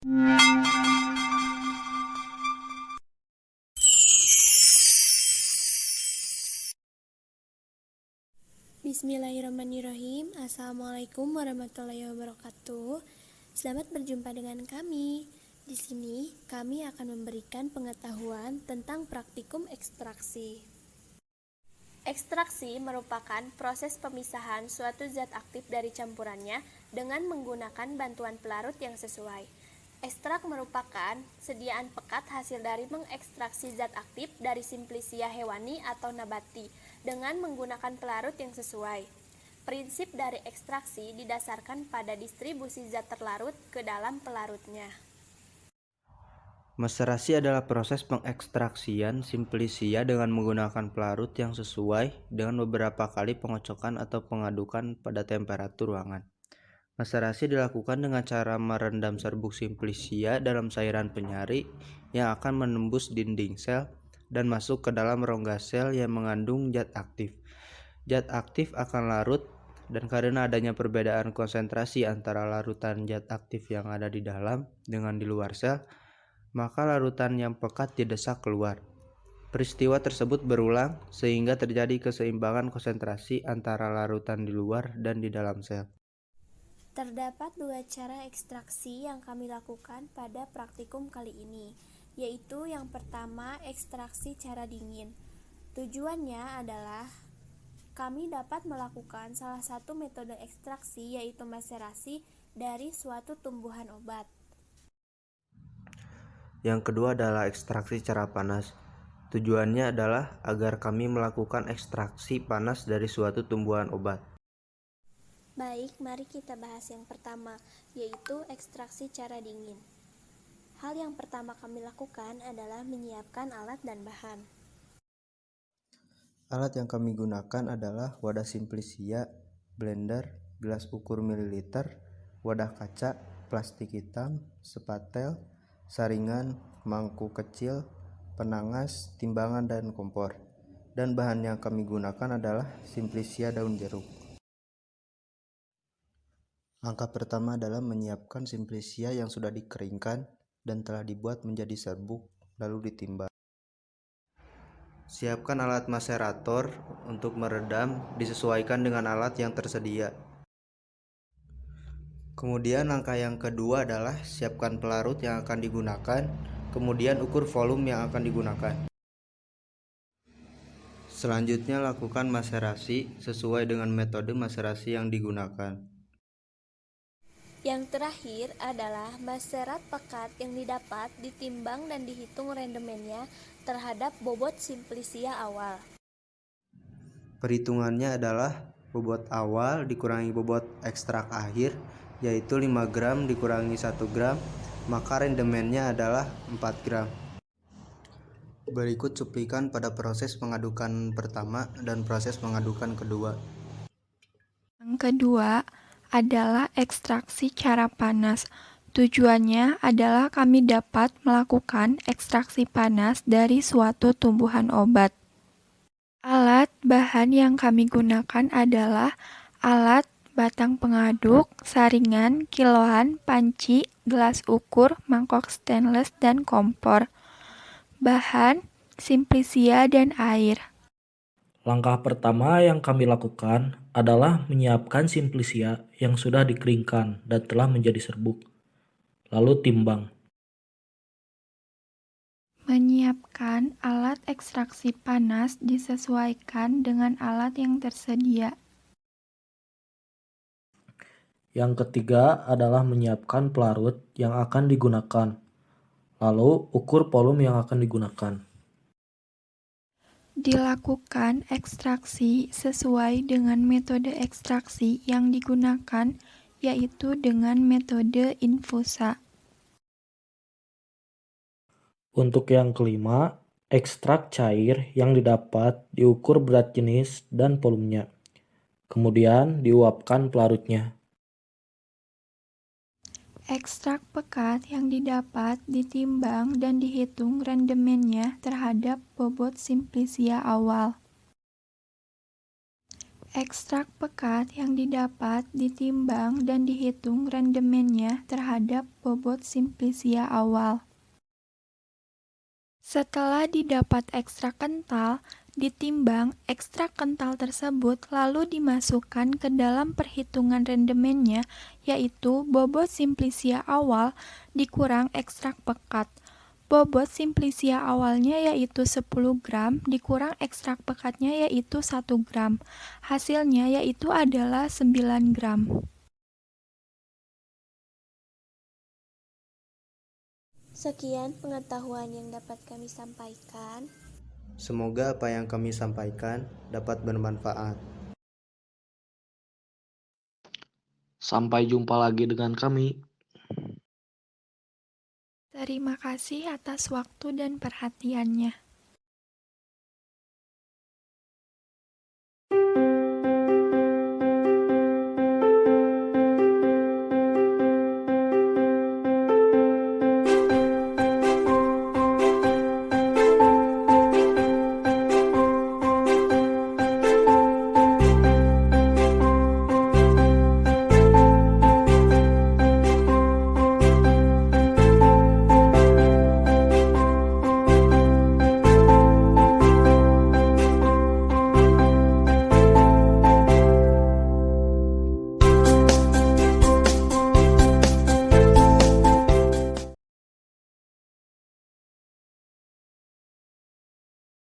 Bismillahirrahmanirrahim. Assalamualaikum warahmatullahi wabarakatuh. Selamat berjumpa dengan kami. Di sini kami akan memberikan pengetahuan tentang praktikum ekstraksi. Ekstraksi merupakan proses pemisahan suatu zat aktif dari campurannya dengan menggunakan bantuan pelarut yang sesuai. Ekstrak merupakan sediaan pekat hasil dari mengekstraksi zat aktif dari simplicia hewani atau nabati dengan menggunakan pelarut yang sesuai. Prinsip dari ekstraksi didasarkan pada distribusi zat terlarut ke dalam pelarutnya. Maserasi adalah proses pengekstraksian simplicia dengan menggunakan pelarut yang sesuai dengan beberapa kali pengocokan atau pengadukan pada temperatur ruangan. Maserasi dilakukan dengan cara merendam serbuk simplicia dalam cairan penyari yang akan menembus dinding sel dan masuk ke dalam rongga sel yang mengandung zat aktif. Zat aktif akan larut, dan karena adanya perbedaan konsentrasi antara larutan zat aktif yang ada di dalam dengan di luar sel, maka larutan yang pekat didesak keluar. Peristiwa tersebut berulang sehingga terjadi keseimbangan konsentrasi antara larutan di luar dan di dalam sel. Terdapat dua cara ekstraksi yang kami lakukan pada praktikum kali ini, yaitu yang pertama ekstraksi cara dingin. Tujuannya adalah kami dapat melakukan salah satu metode ekstraksi, yaitu maserasi dari suatu tumbuhan obat. Yang kedua adalah ekstraksi cara panas. Tujuannya adalah agar kami melakukan ekstraksi panas dari suatu tumbuhan obat. Baik, mari kita bahas yang pertama, yaitu ekstraksi cara dingin. Hal yang pertama kami lakukan adalah menyiapkan alat dan bahan. Alat yang kami gunakan adalah wadah simplicia, blender, gelas ukur mililiter, wadah kaca, plastik hitam, sepatel, saringan, mangkuk kecil, penangas, timbangan, dan kompor. Dan bahan yang kami gunakan adalah simplicia daun jeruk. Langkah pertama adalah menyiapkan simplicia yang sudah dikeringkan dan telah dibuat menjadi serbuk, lalu ditimbang. Siapkan alat macerator untuk meredam, disesuaikan dengan alat yang tersedia. Kemudian langkah yang kedua adalah siapkan pelarut yang akan digunakan, kemudian ukur volume yang akan digunakan. Selanjutnya lakukan maserasi sesuai dengan metode maserasi yang digunakan. Yang terakhir adalah maserat pekat yang didapat, ditimbang dan dihitung rendemennya terhadap bobot simplicia awal. Perhitungannya adalah bobot awal dikurangi bobot ekstrak akhir, yaitu 5 gram dikurangi 1 gram, maka rendemennya adalah 4 gram. Berikut cuplikan pada proses pengadukan pertama dan proses pengadukan kedua. Yang kedua adalah ekstraksi cara panas. Tujuannya adalah kami dapat melakukan ekstraksi panas dari suatu tumbuhan obat. Alat bahan yang kami gunakan adalah alat batang pengaduk, saringan, kiloan, panci, gelas ukur, mangkok stainless, dan kompor. Bahan, simplicia, dan air. Langkah pertama yang kami lakukan adalah menyiapkan simplicia yang sudah dikeringkan dan telah menjadi serbuk, lalu timbang. Menyiapkan alat ekstraksi panas disesuaikan dengan alat yang tersedia. Yang ketiga adalah menyiapkan pelarut yang akan digunakan, lalu ukur volume yang akan digunakan. Dilakukan ekstraksi sesuai dengan metode ekstraksi yang digunakan, yaitu dengan metode infusa. Untuk yang kelima, ekstrak cair yang didapat diukur berat jenis dan volumenya. Kemudian diuapkan pelarutnya. Ekstrak pekat yang didapat ditimbang dan dihitung rendemennya terhadap bobot simplicia awal. Ekstrak pekat yang didapat ditimbang dan dihitung rendemennya terhadap bobot simplisia awal. Setelah didapat ekstrak kental, ditimbang ekstrak kental tersebut lalu dimasukkan ke dalam perhitungan rendemennya, yaitu bobot simplisia awal dikurang ekstrak pekat. Bobot simplisia awalnya yaitu 10 gram dikurang ekstrak pekatnya yaitu 1 gram. Hasilnya yaitu adalah 9 gram. Sekian pengetahuan yang dapat kami sampaikan. Semoga apa yang kami sampaikan dapat bermanfaat. Sampai jumpa lagi dengan kami. Terima kasih atas waktu dan perhatiannya.